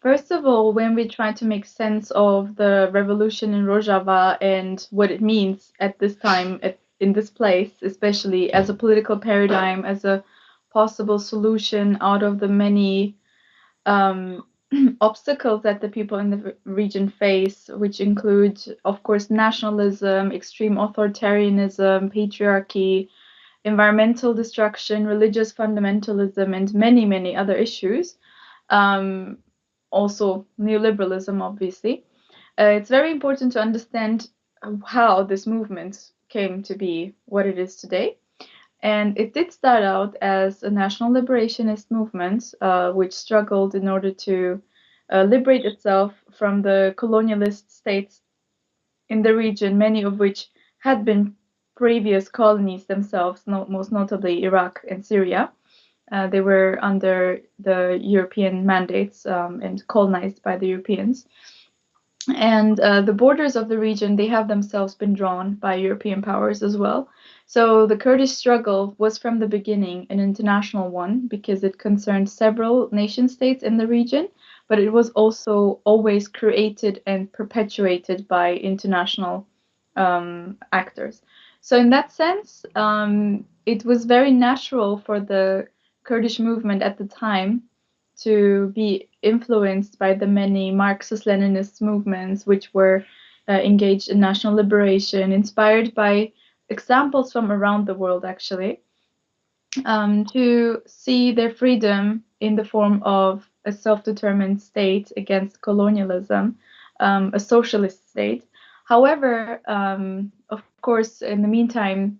First of all, when we try to make sense of the revolution in Rojava and what it means at this time, in this place, especially as a political paradigm, as a possible solution out of the many um, obstacles that the people in the region face, which include, of course, nationalism, extreme authoritarianism, patriarchy, environmental destruction, religious fundamentalism, and many, many other issues. Um, Also, neoliberalism, obviously. It's very important to understand how this movement came to be what it is today. And it did start out as a national liberationist movement, which struggled in order to liberate itself from the colonialist states in the region, many of which had been previous colonies themselves, most notably Iraq and Syria. They were under the European mandates and colonized by the Europeans. And the borders of the region, they have themselves been drawn by European powers as well. So the Kurdish struggle was from the beginning an international one because it concerned several nation states in the region, but it was also always created and perpetuated by international actors. So in that sense, it was very natural for the Kurdish movement at the time to be influenced by the many Marxist-Leninist movements which were engaged in national liberation, inspired by examples from around the world, actually, to see their freedom in the form of a self-determined state against colonialism, a socialist state. However, of course, in the meantime,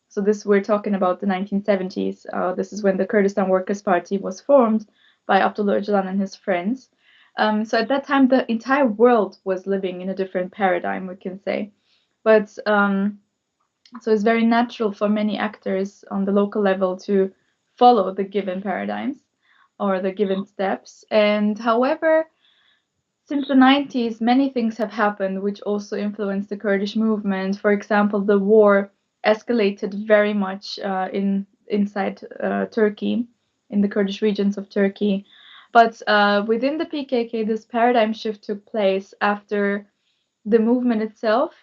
so this we're talking about the 1970s. This is when the Kurdistan Workers' Party was formed by Abdullah Öcalan and his friends. So at that time, the entire world was living in a different paradigm, we can say. But so it's very natural for many actors on the local level to follow the given paradigms or the given steps. And however, since the 90s, many things have happened which also influenced the Kurdish movement. For example, the war escalated very much inside Turkey, in the Kurdish regions of Turkey. But within the PKK, this paradigm shift took place after the movement itself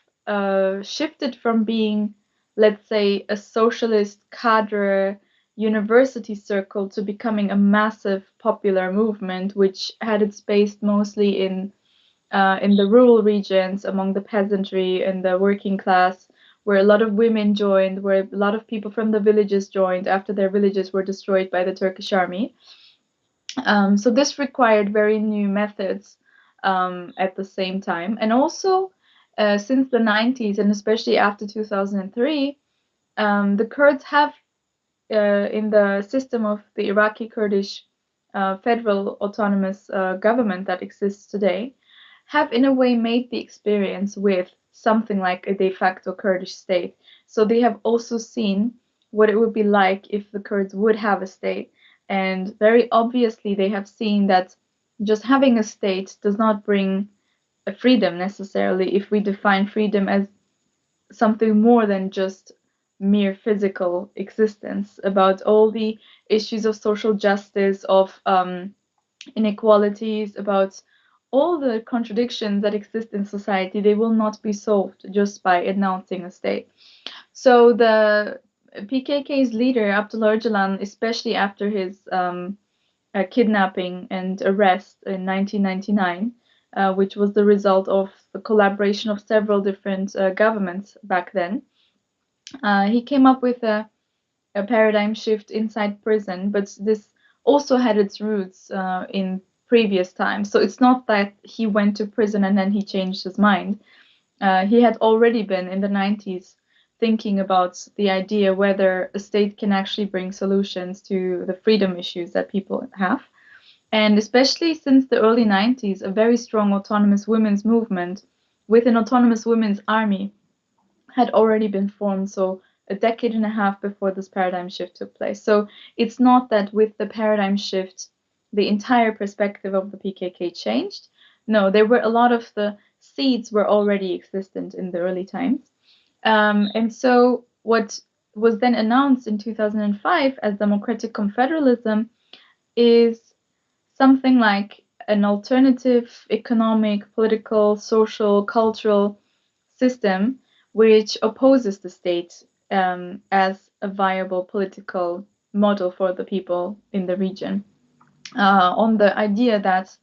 shifted from being, let's say, a socialist cadre university circle to becoming a massive popular movement, which had its base mostly in the rural regions, among the peasantry and the working class, where a lot of women joined, where a lot of people from the villages joined after their villages were destroyed by the Turkish army. So this required very new methods at the same time. And also, since the 90s, and especially after 2003, the Kurds have, in the system of the Iraqi Kurdish federal autonomous government that exists today, have in a way made the experience with something like a de facto Kurdish state. So they have also seen what it would be like if the Kurds would have a state. And very obviously, they have seen that just having a state does not bring a freedom necessarily if we define freedom as something more than just mere physical existence, about all the issues of social justice, of inequalities, about all the contradictions that exist in society. They will not be solved just by announcing a state. So the PKK's leader, Abdullah Öcalan, especially after his kidnapping and arrest in 1999, which was the result of the collaboration of several different governments back then, he came up with a paradigm shift inside prison, but this also had its roots in previous times. So it's not that he went to prison and then he changed his mind. He had already been in the 90s thinking about the idea whether a state can actually bring solutions to the freedom issues that people have. And especially since the early 90s, a very strong autonomous women's movement with an autonomous women's army had already been formed. So a decade and a half before this paradigm shift took place. So it's not that with the paradigm shift, the entire perspective of the PKK changed. No, there were a lot of the seeds were already existent in the early times. And so what was then announced in 2005 as Democratic Confederalism is something like an alternative economic, political, social, cultural system which opposes the state as a viable political model for the people in the region. On the idea that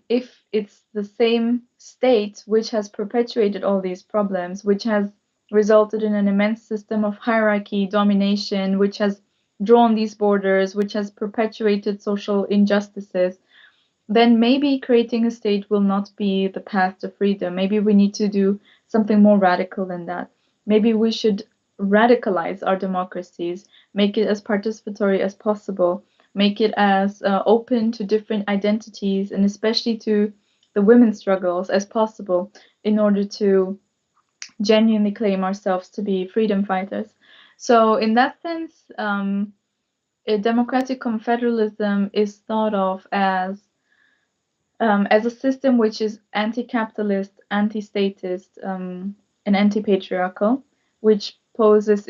if it's the same state which has perpetuated all these problems, which has resulted in an immense system of hierarchy, domination, which has drawn these borders, which has perpetuated social injustices, then maybe creating a state will not be the path to freedom. Maybe we need to do something more radical than that. Maybe we should radicalize our democracies, make it as participatory as possible, make it as open to different identities and especially to the women's struggles as possible in order to genuinely claim ourselves to be freedom fighters. So, in that sense, a democratic confederalism is thought of as a system which is anti-capitalist, anti-statist, and anti-patriarchal, which poses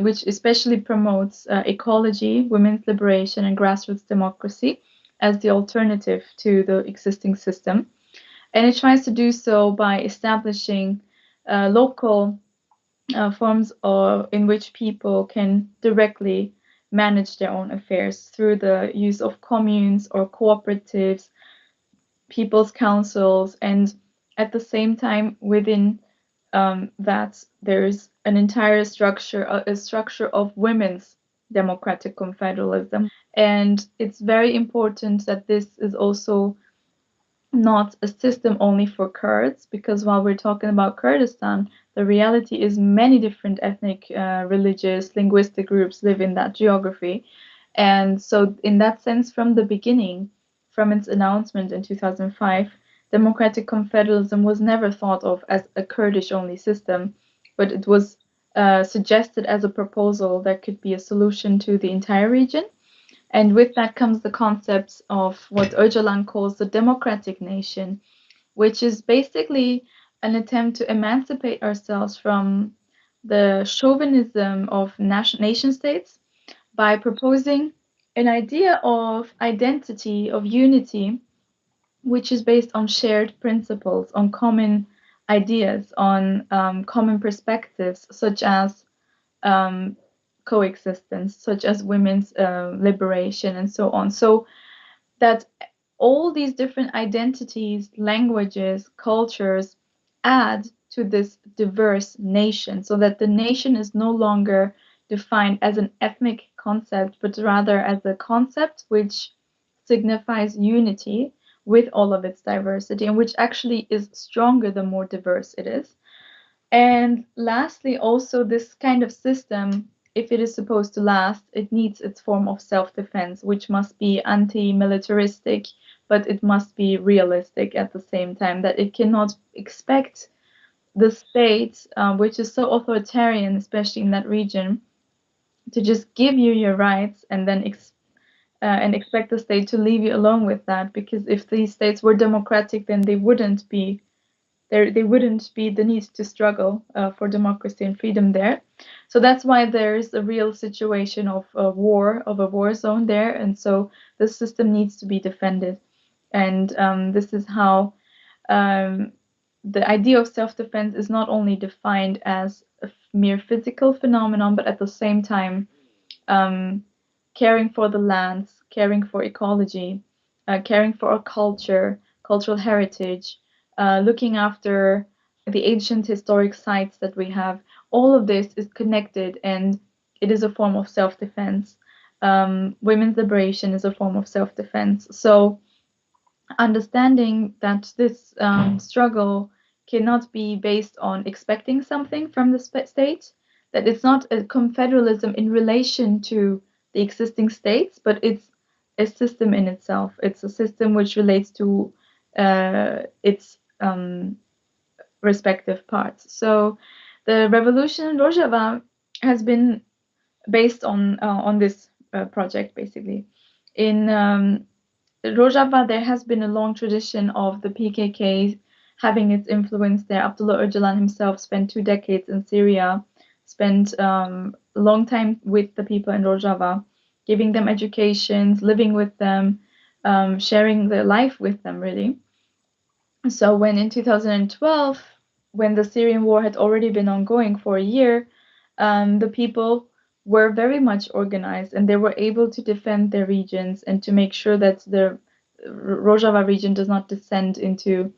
which especially promotes ecology, women's liberation, and grassroots democracy as the alternative to the existing system. And it tries to do so by establishing local forms in which people can directly manage their own affairs through the use of communes or cooperatives, people's councils, and at the same time within that there's an entire structure, a structure of women's democratic confederalism. And it's very important that this is also not a system only for Kurds, because while we're talking about Kurdistan, the reality is many different ethnic, religious, linguistic groups live in that geography. And so, in that sense, from the beginning, from its announcement in 2005, Democratic Confederalism was never thought of as a Kurdish only system, but it was suggested as a proposal that could be a solution to the entire region. And with that comes the concept of what Öcalan calls the democratic nation, which is basically an attempt to emancipate ourselves from the chauvinism of nation states by proposing an idea of identity, of unity, which is based on shared principles, on common ideas, on common perspectives, such as um, coexistence, such as women's liberation, and so on. So that all these different identities, languages, cultures add to this diverse nation, so that the nation is no longer defined as an ethnic concept, but rather as a concept which signifies unity with all of its diversity, and which actually is stronger the more diverse it is. And lastly, also, this kind of system, if it is supposed to last, it needs its form of self-defense, which must be anti-militaristic, but it must be realistic at the same time, that it cannot expect the state, which is so authoritarian, especially in that region, to just give you your rights and then expect the state to leave you alone with that. Because if these states were democratic, then they wouldn't be the need to struggle for democracy and freedom there. So that's why there's a real situation of a war zone there, and so the system needs to be defended. And this is how the idea of self-defense is not only defined as a mere physical phenomenon, but at the same time caring for the lands, caring for ecology, caring for our culture, cultural heritage, looking after the ancient historic sites that we have. All of this is connected, and it is a form of self-defense. Women's liberation is a form of self-defense. So understanding that this struggle cannot be based on expecting something from the state, that it's not a confederalism in relation to the existing states, but it's a system in itself. It's a system which relates to its respective parts. So the revolution in Rojava has been based on this project, basically. In Rojava, there has been a long tradition of the PKK having its influence there. Abdullah Öcalan himself spent 2 decades in Syria, spent a long time with the people in Rojava, giving them educations, living with them, sharing their life with them, really. So when in 2012, when the Syrian war had already been ongoing for a year, the people were very much organized and they were able to defend their regions and to make sure that the Rojava region does not descend into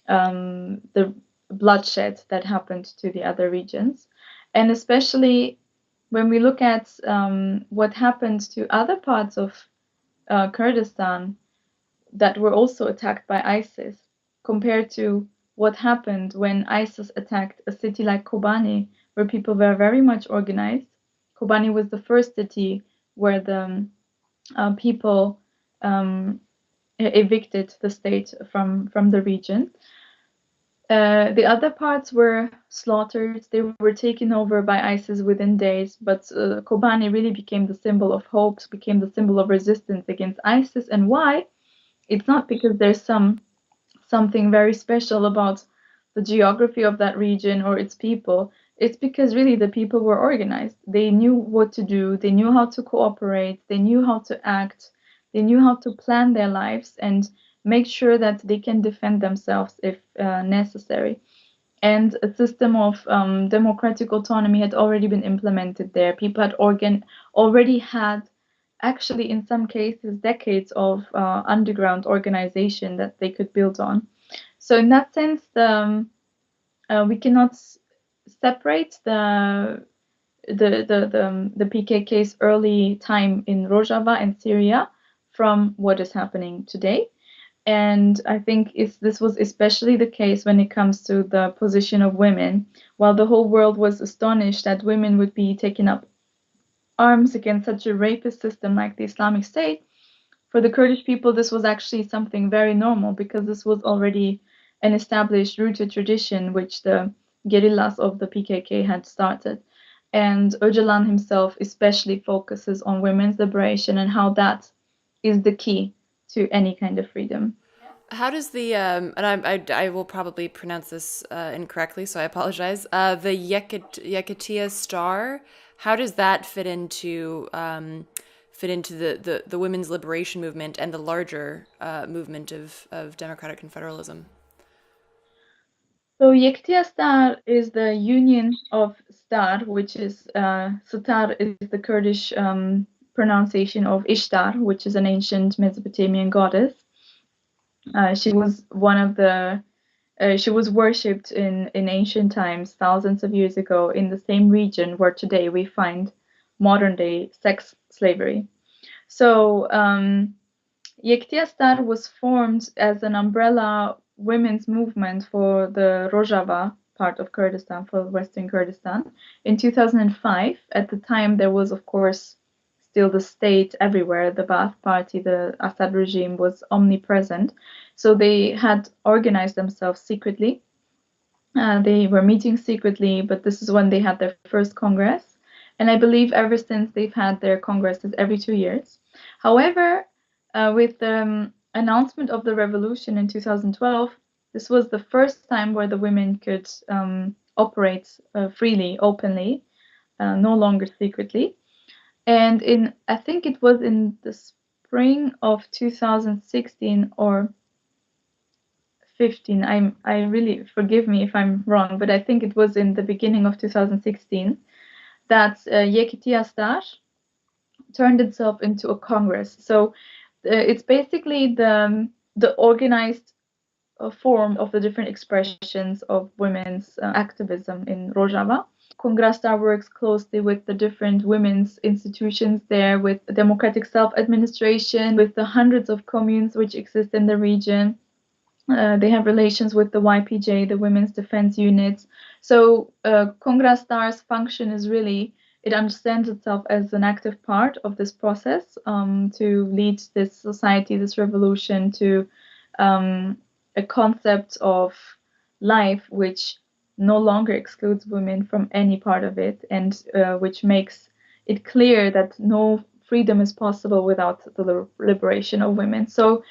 the bloodshed that happened to the other regions. And especially when we look at what happened to other parts of Kurdistan that were also attacked by ISIS, compared to what happened when ISIS attacked a city like Kobani, where people were very much organized. Kobani was the first city where the people evicted the state from the region. The other parts were slaughtered. They were taken over by ISIS within days, but Kobani really became the symbol of hope, became the symbol of resistance against ISIS. And why? It's not because there's something very special about the geography of that region or its people. It's because really the people were organized. They knew what to do. They knew how to cooperate. They knew how to act. They knew how to plan their lives and make sure that they can defend themselves if necessary. And a system of democratic autonomy had already been implemented there. People had already had, actually, in some cases, decades of underground organization that they could build on. So in that sense, we cannot separate the PKK's early time in Rojava and Syria from what is happening today. And I think this was especially the case when it comes to the position of women. While the whole world was astonished that women would be taking up arms against such a rapist system like the Islamic State, for the Kurdish people, this was actually something very normal because this was already an established, rooted tradition which the guerrillas of the PKK had started. And Öcalan himself especially focuses on women's liberation and how that is the key to any kind of freedom. How does the and I will probably pronounce this incorrectly, so I apologize. The Yekatiya Star, how does that fit into the women's liberation movement and the larger movement of democratic confederalism? So Yektiya Star is the union of star, which is Star is the Kurdish pronunciation of Ishtar, which is an ancient Mesopotamian goddess. She was one of the she was worshipped in ancient times, thousands of years ago, in the same region where today we find modern day sex slavery. So Yektiya Star was formed as an umbrella women's movement for the Rojava part of Kurdistan, for Western Kurdistan, in 2005. At the time, there was, of course, still the state everywhere. The Ba'ath Party, the Assad regime, was omnipresent. So they had organized themselves secretly. They were meeting secretly, but this is when they had their first congress. And I believe ever since they've had their congresses every 2 years. However, with the announcement of the revolution in 2012, this was the first time where the women could operate freely, openly, no longer secretly. And I think it was in the spring of 2016 or 15. I really, forgive me if I'm wrong, but I think it was in the beginning of 2016 that Yekitiya Star turned itself into a congress. So it's basically the organized form of the different expressions of women's activism in Rojava. Kongrastar works closely with the different women's institutions there, with democratic self-administration, with the hundreds of communes which exist in the region. They have relations with the YPJ, the Women's Defense Units. So Kongrastar's function is really, it understands itself as an active part of this process to lead this society, this revolution to a concept of life which no longer excludes women from any part of it, and which makes it clear that no freedom is possible without the liberation of women. So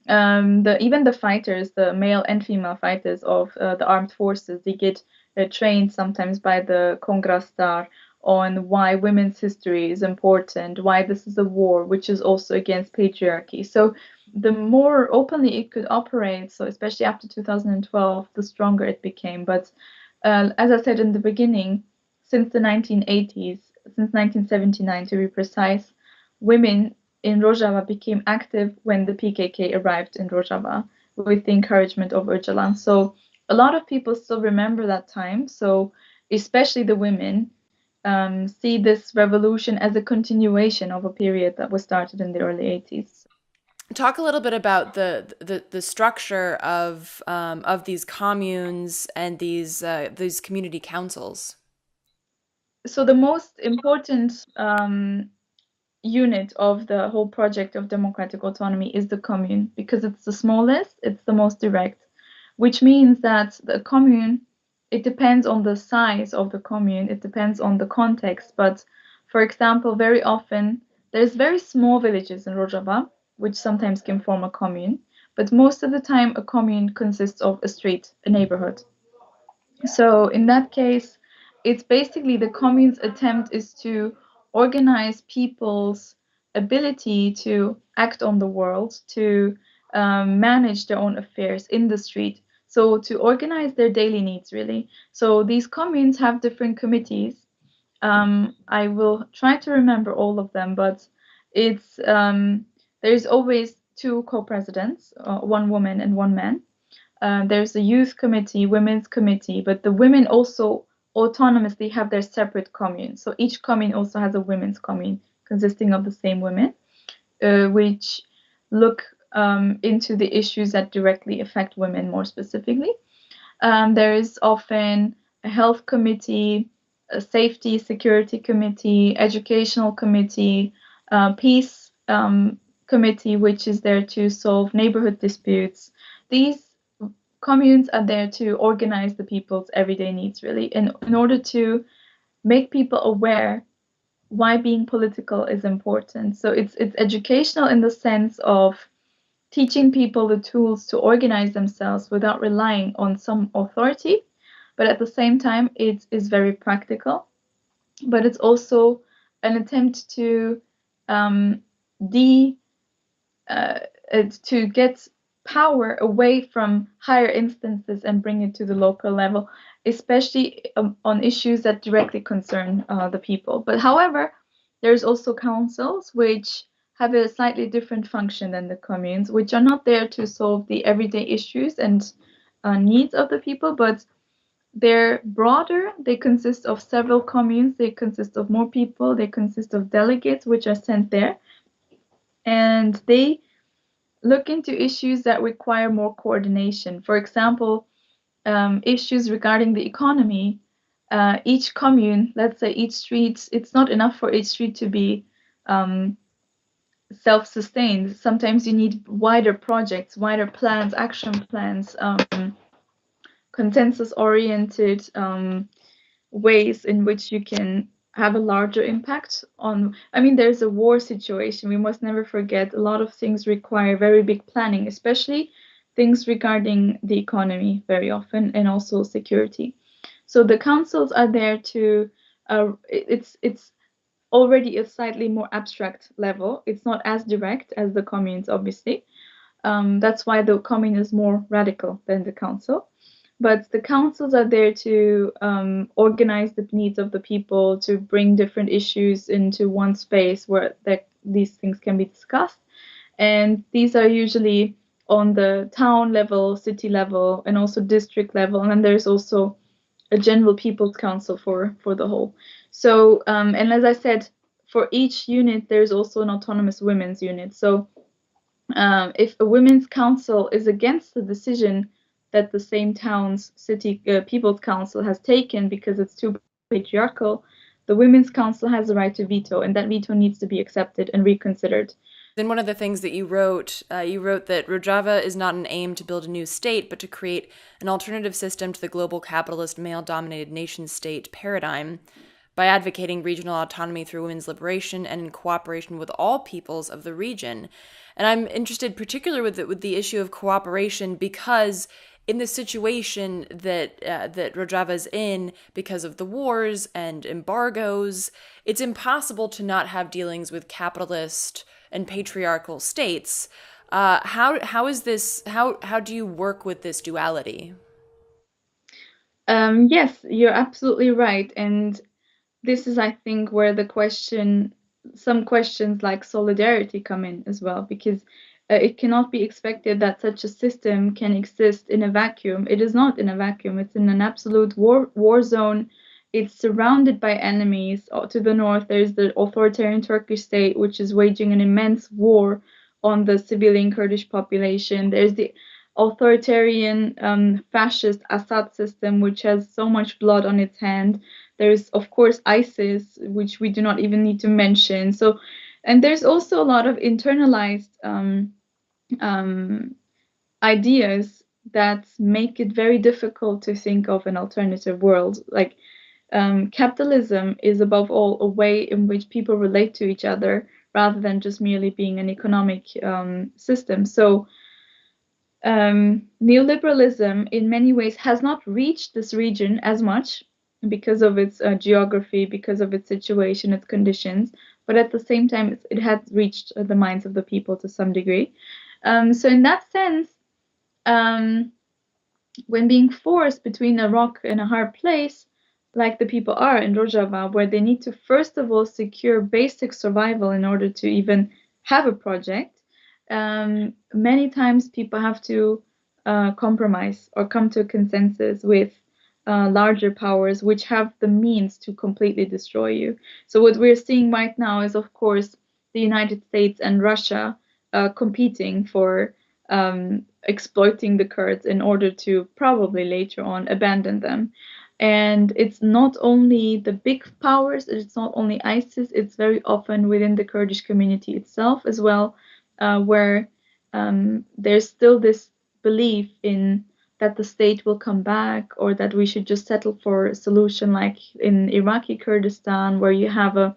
even the fighters, the male and female fighters of the armed forces, they get trained sometimes by the Kongrastar on why women's history is important, why this is a war, which is also against patriarchy. So the more openly it could operate, so especially after 2012, the stronger it became. But as I said in the beginning, since the 1980s, since 1979 to be precise, women in Rojava became active when the PKK arrived in Rojava with the encouragement of Öcalan. So a lot of people still remember that time. So especially the women see this revolution as a continuation of a period that was started in the early 80s. Talk a little bit about the structure of these communes and these community councils. So the most important unit of the whole project of democratic autonomy is the commune because it's the smallest, it's the most direct, which means that the commune, it depends on the size of the commune, it depends on the context. But for example, very often there's very small villages in Rojava, which sometimes can form a commune, but most of the time a commune consists of a street, a neighborhood. So in that case, it's basically the commune's attempt is to organize people's ability to act on the world, to manage their own affairs in the street. So to organize their daily needs, really. So these communes have different committees. I will try to remember all of them, but it's there's always two co-presidents, one woman and one man. There's a youth committee, women's committee, but the women also autonomously have their separate commune. So each commune also has a women's commune consisting of the same women, which look into the issues that directly affect women more specifically. There is often a health committee, a safety security committee, educational committee, peace committee, which is there to solve neighborhood disputes. These communes are there to organize the people's everyday needs, really, in order to make people aware why being political is important. So it's educational in the sense of teaching people the tools to organize themselves without relying on some authority, but at the same time, it is very practical. But it's also an attempt to de to get power away from higher instances and bring it to the local level, especially on issues that directly concern the people. But however, there's also councils which have a slightly different function than the communes, which are not there to solve the everyday issues and needs of the people, but they're broader. They consist of several communes, they consist of more people, they consist of delegates which are sent there, and they look into issues that require more coordination. For example, issues regarding the economy. Each commune, let's say each street, it's not enough for each street to be self-sustained. Sometimes you need wider projects, wider plans, action plans, consensus-oriented ways in which you can have a larger impact on. I mean, there's a war situation. We must never forget a lot of things require very big planning, especially things regarding the economy very often, and also security. So the councils are there to it's already a slightly more abstract level. It's not as direct as the communes, obviously. That's why the commune is more radical than the council. But the councils are there to organize the needs of the people, to bring different issues into one space where these things can be discussed. And these are usually on the town level, city level, and also district level. And then there's also a general people's council for the whole. So, and as I said, for each unit, there's also an autonomous women's unit. So if a women's council is against the decision that the same town's city people's council has taken because it's too patriarchal, the women's council has the right to veto, and that veto needs to be accepted and reconsidered. Then one of the things that you wrote that Rojava is not an aim to build a new state, but to create an alternative system to the global capitalist male-dominated nation-state paradigm by advocating regional autonomy through women's liberation and in cooperation with all peoples of the region. And I'm interested particularly with the issue of cooperation because in the situation that Rojava's in because of the wars and embargoes, it's impossible to not have dealings with capitalist and patriarchal states. How is this? How do you work with this duality? Yes, you're absolutely right. And this is, I think, where some questions like solidarity come in as well, because it cannot be expected that such a system can exist in a vacuum. It is not in a vacuum. It's in an absolute war zone. It's surrounded by enemies. To the north, there's the authoritarian Turkish state, which is waging an immense war on the civilian Kurdish population. There's the authoritarian fascist Assad system, which has so much blood on its hand. There's, of course, ISIS, which we do not even need to mention. So, and there's also a lot of internalized um, ideas that make it very difficult to think of an alternative world. Like capitalism is above all a way in which people relate to each other rather than just merely being an economic system. So neoliberalism, in many ways, has not reached this region as much because of its geography, because of its situation, its conditions. But at the same time, it has reached the minds of the people to some degree. So, in that sense, um, when being forced between a rock and a hard place, like the people are in Rojava, where they need to first of all secure basic survival in order to even have a project, many times people have to compromise or come to a consensus with larger powers which have the means to completely destroy you. So, what we're seeing right now is, of course, the United States and Russia competing for exploiting the Kurds in order to probably later on abandon them. And it's not only the big powers, it's not only ISIS, it's very often within the Kurdish community itself as well, where there's still this belief in that the state will come back or that we should just settle for a solution like in Iraqi Kurdistan, where you have a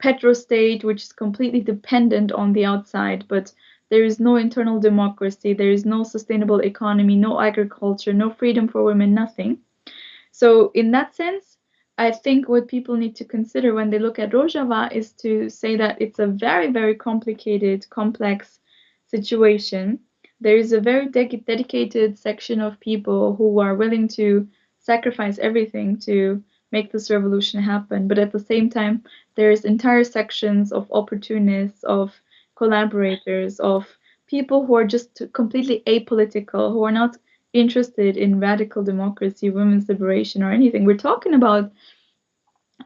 petrostate which is completely dependent on the outside, but there is no internal democracy, there is no sustainable economy, no agriculture, no freedom for women, nothing. So, in that sense, I think what people need to consider when they look at Rojava is to say that it's a very, very complicated, complex situation. There is a very dedicated section of people who are willing to sacrifice everything to make this revolution happen. But at the same time, there's entire sections of opportunists, of collaborators, of people who are just completely apolitical, who are not interested in radical democracy, women's liberation, or anything.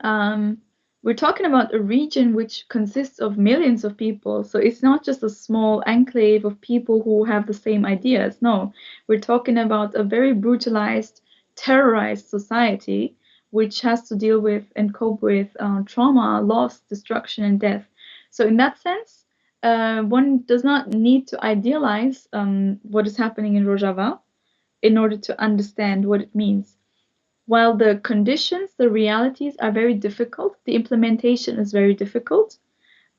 Um, we're talking about a region which consists of millions of people. So it's not just a small enclave of people who have the same ideas. No, we're talking about a very brutalized, terrorized society which has to deal with and cope with trauma, loss, destruction, and death. So in that sense, one does not need to idealize what is happening in Rojava in order to understand what it means. While the conditions, the realities are very difficult, the implementation is very difficult.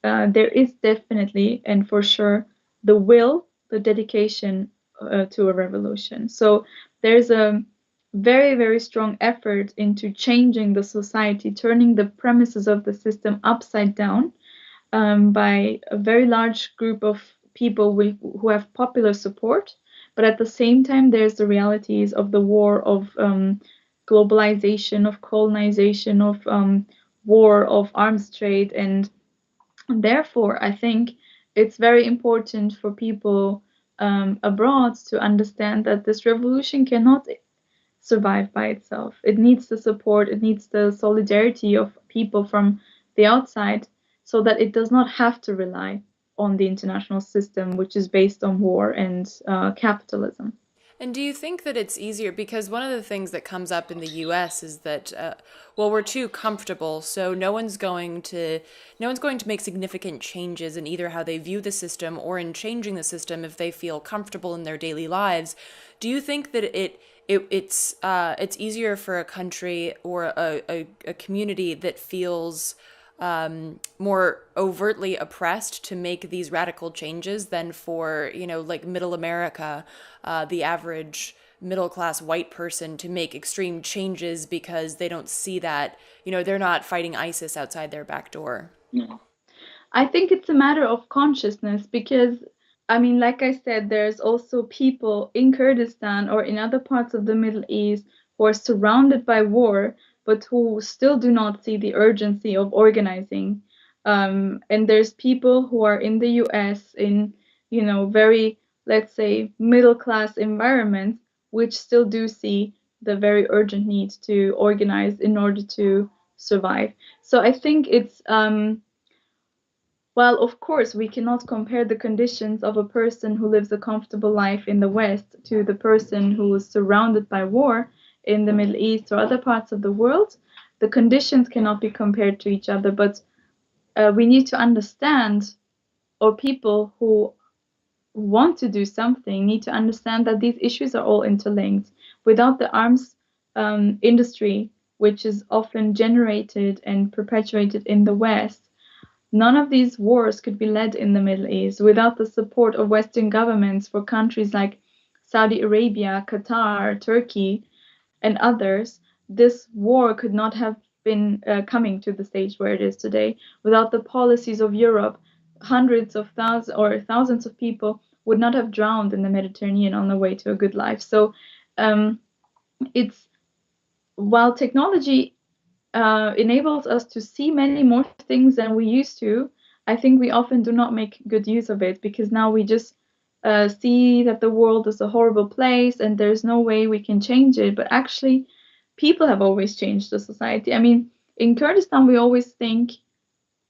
There is definitely and for sure the will, the dedication to a revolution. So there's a very, very strong effort into changing the society, turning the premises of the system upside down by a very large group of people who have popular support. But at the same time, there's the realities of the war, of globalization, of colonization, of war, of arms trade. And therefore, I think it's very important for people abroad to understand that this revolution cannot survive by itself. It needs the support, it needs the solidarity of people from the outside so that it does not have to rely on the international system, which is based on war and capitalism. And do you think that it's easier because one of the things that comes up in the U.S. is that, well, we're too comfortable, so no one's going to make significant changes in either how they view the system or in changing the system if they feel comfortable in their daily lives. Do you think that it's easier for a country or a community that feels more overtly oppressed to make these radical changes than for, like middle America, the average middle class white person to make extreme changes because they don't see that, they're not fighting ISIS outside their back door. Yeah. I think it's a matter of consciousness because, I mean, like I said, there's also people in Kurdistan or in other parts of the Middle East who are surrounded by war, but who still do not see the urgency of organizing. And there's people who are in the US in, very, let's say, middle class environments, which still do see the very urgent need to organize in order to survive. So I think it's, well, of course, we cannot compare the conditions of a person who lives a comfortable life in the West to the person who is surrounded by war in the Middle East or other parts of the world. The conditions cannot be compared to each other, but we need to understand, or people who want to do something need to understand that these issues are all interlinked. Without the arms industry, which is often generated and perpetuated in the West, none of these wars could be led in the Middle East without the support of Western governments for countries like Saudi Arabia, Qatar, Turkey, and others. This war could not have been coming to the stage where it is today. Without the policies of Europe, hundreds of thousands or thousands of people would not have drowned in the Mediterranean on the way to a good life. So it's while technology enables us to see many more things than we used to, I think we often do not make good use of it because now we just see that the world is a horrible place and there's no way we can change it. But actually, people have always changed the society. I mean, in Kurdistan, we always think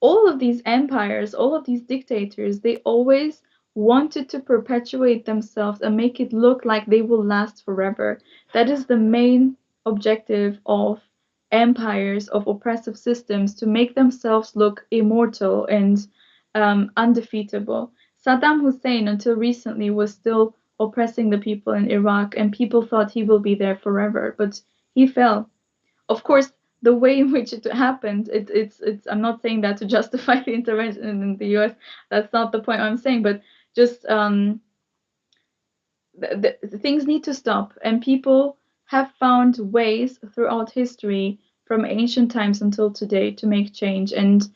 all of these empires, all of these dictators, they always wanted to perpetuate themselves and make it look like they will last forever. That is the main objective of empires, of oppressive systems, to make themselves look immortal and undefeatable. Saddam Hussein, until recently, was still oppressing the people in Iraq, and people thought he will be there forever, but he fell. Of course, the way in which it happened, it's I'm not saying that to justify the intervention in the US. That's not the point I'm saying, but just the things need to stop, and people have found ways throughout history from ancient times until today to make change. And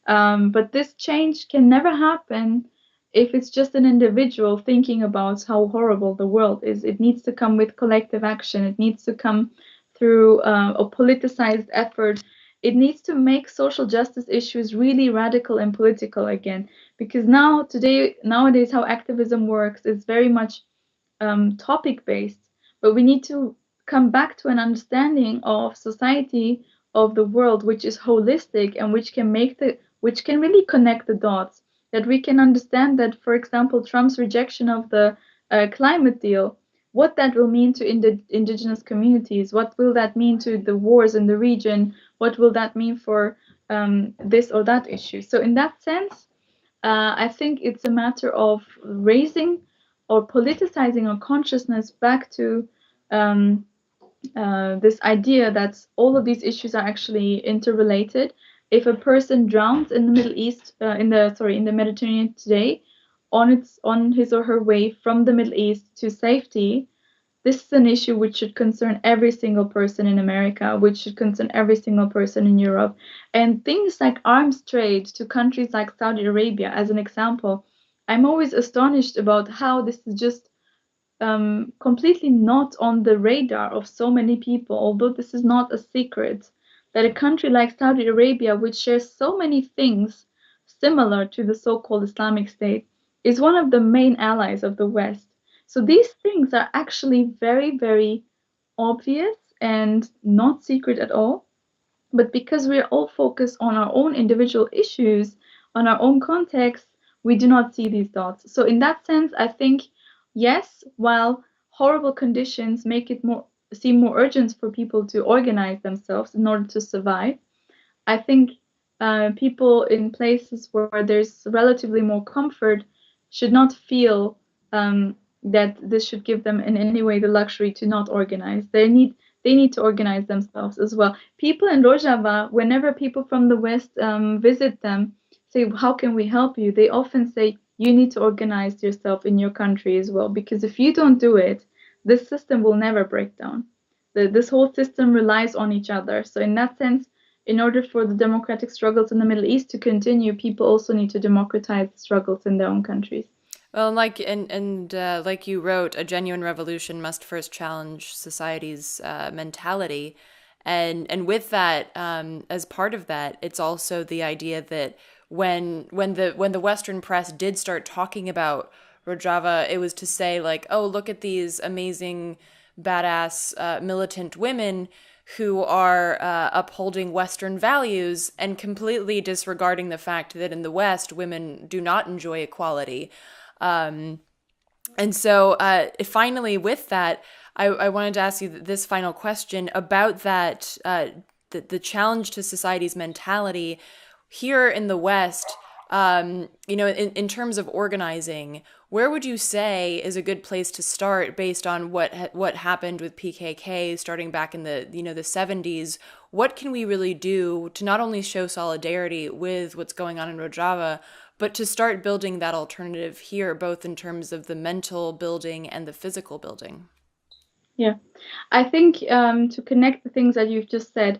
but this change can never happen if it's just an individual thinking about how horrible the world is. It needs to come with collective action. It needs to come through a politicized effort. It needs to make social justice issues really radical and political again. Because nowadays, how activism works is very much topic based, but we need to come back to an understanding of society, of the world, which is holistic and which can really connect the dots. That we can understand that, for example, Trump's rejection of the climate deal, what that will mean to indigenous communities, what will that mean to the wars in the region, what will that mean for this or that issue. So in that sense, I think it's a matter of raising or politicizing our consciousness back to um, this idea that all of these issues are actually interrelated. If a person drowns in the Middle East, in the Mediterranean today, on his or her way from the Middle East to safety, this is an issue which should concern every single person in America, which should concern every single person in Europe. And things like arms trade to countries like Saudi Arabia, as an example, I'm always astonished about how this is just completely not on the radar of so many people, although this is not a secret, that a country like Saudi Arabia, which shares so many things similar to the so-called Islamic State, is one of the main allies of the West. So these things are actually very, very obvious and not secret at all. But because we're all focused on our own individual issues, on our own context, we do not see these dots. So in that sense, I think, yes, while horrible conditions make it seem more urgent for people to organize themselves in order to survive, I think people in places where there's relatively more comfort should not feel that this should give them in any way the luxury to not organize. They need to organize themselves as well. People in Rojava, whenever people from the West visit them, say, "How can we help you?" They often say, "You need to organize yourself in your country as well, because if you don't do it, this system will never break down. This whole system relies on each other. So in that sense, in order for the democratic struggles in the Middle East to continue, people also need to democratize the struggles in their own countries. Well, like you wrote, a genuine revolution must first challenge society's mentality, and with that, as part of that, it's also the idea that when the Western press did start talking about Rojava, it was to say like, oh, look at these amazing, badass, militant women who are upholding Western values and completely disregarding the fact that in the West, women do not enjoy equality. Um, and so, finally, with that, I wanted to ask you this final question about that the challenge to society's mentality here in the West. In terms of organizing, where would you say is a good place to start based on what happened with PKK starting back in the 70s? What can we really do to not only show solidarity with what's going on in Rojava, but to start building that alternative here, both in terms of the mental building and the physical building? Yeah, I think to connect the things that you've just said,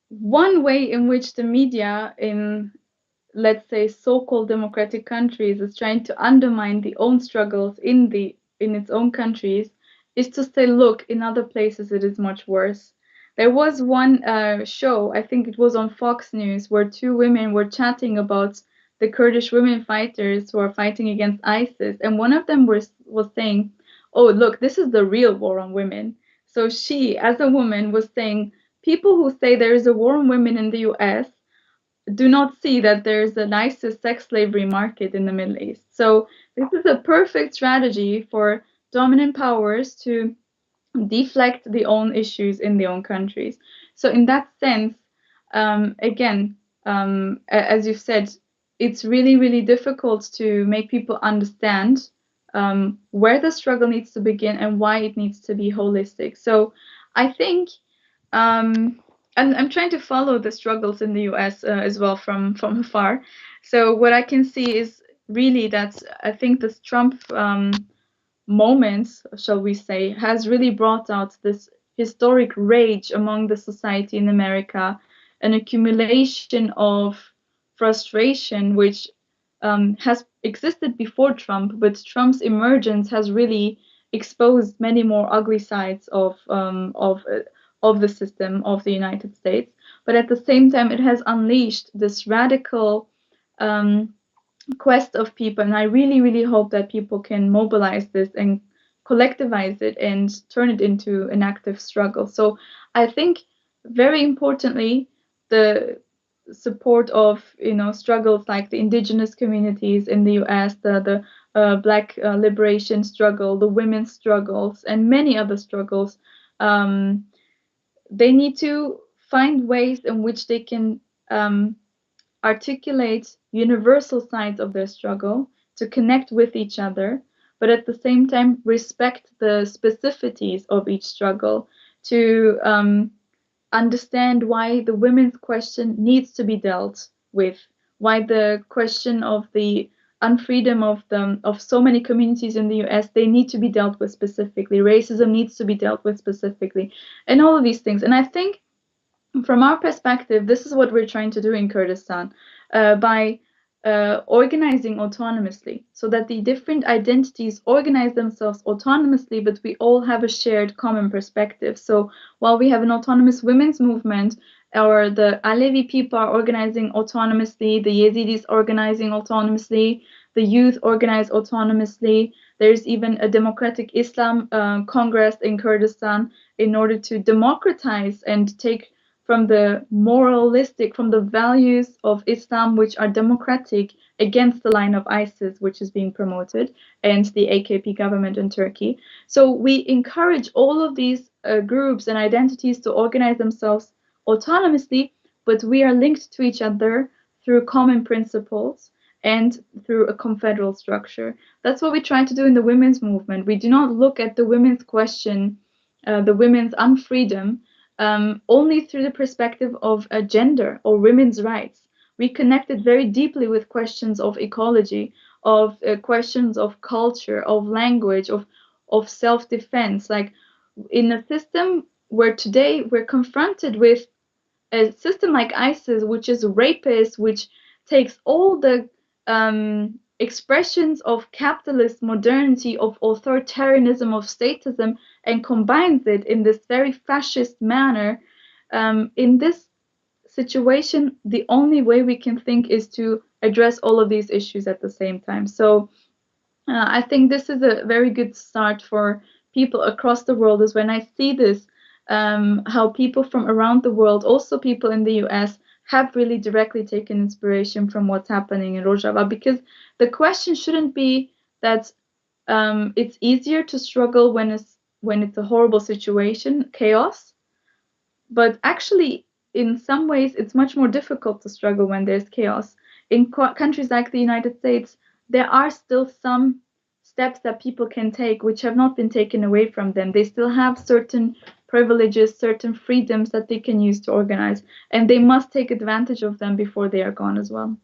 one way in which the media in, let's say, so-called democratic countries is trying to undermine the own struggles in its own countries is to say, look, in other places it is much worse. There was one show, I think it was on Fox News, where two women were chatting about the Kurdish women fighters who are fighting against ISIS, and one of them was saying, "Oh, look, this is the real war on women." So she, as a woman, was saying, people who say there is a war on women in the US do not see that there's an ISIS sex slavery market in the Middle East. So this is a perfect strategy for dominant powers to deflect the own issues in their own countries. So in that sense, again, as you've said, it's really, really difficult to make people understand where the struggle needs to begin and why it needs to be holistic. So I think and I'm trying to follow the struggles in the US as well from afar. So what I can see is really that I think this Trump moment, shall we say, has really brought out this historic rage among the society in America, an accumulation of frustration which has existed before Trump, but Trump's emergence has really exposed many more ugly sides of the system of the United States. But at the same time, it has unleashed this radical quest of people, and I really, really hope that people can mobilize this and collectivize it and turn it into an active struggle. So I think very importantly, the support of struggles like the indigenous communities in the US, the Black liberation struggle, the women's struggles, and many other struggles. They need to find ways in which they can articulate universal sides of their struggle to connect with each other, but at the same time respect the specificities of each struggle to understand why the women's question needs to be dealt with, why the question of the unfreedom of so many communities in the US, they need to be dealt with specifically. Racism needs to be dealt with specifically, and all of these things. And I think from our perspective, this is what we're trying to do in Kurdistan by organizing autonomously, so that the different identities organize themselves autonomously, but we all have a shared common perspective. So while we have an autonomous women's movement, or the Alevi people are organizing autonomously, the Yazidis organizing autonomously, the youth organize autonomously. There's even a democratic Islam Congress in Kurdistan in order to democratize and take from the moralistic, from the values of Islam, which are democratic, against the line of ISIS, which is being promoted, and the AKP government in Turkey. So we encourage all of these groups and identities to organize themselves autonomously, but we are linked to each other through common principles and through a confederal structure. That's what we try to do in the women's movement. We do not look at the women's question, the women's unfreedom, only through the perspective of gender or women's rights. We connected very deeply with questions of ecology, of questions of culture, of language, of of self-defense. Like in a system where today we're confronted with a system like ISIS, which is rapist, which takes all the expressions of capitalist modernity, of authoritarianism, of statism, and combines it in this very fascist manner. In this situation, the only way we can think is to address all of these issues at the same time. So I think this is a very good start for people across the world, is when I see this, how people from around the world, also people in the US, have really directly taken inspiration from what's happening in Rojava. Because the question shouldn't be that it's easier to struggle when it's a horrible situation, chaos, but actually, in some ways, it's much more difficult to struggle when there's chaos. In countries like the United States, there are still some steps that people can take which have not been taken away from them. They still have certain privileges, certain freedoms that they can use to organize, and they must take advantage of them before they are gone as well.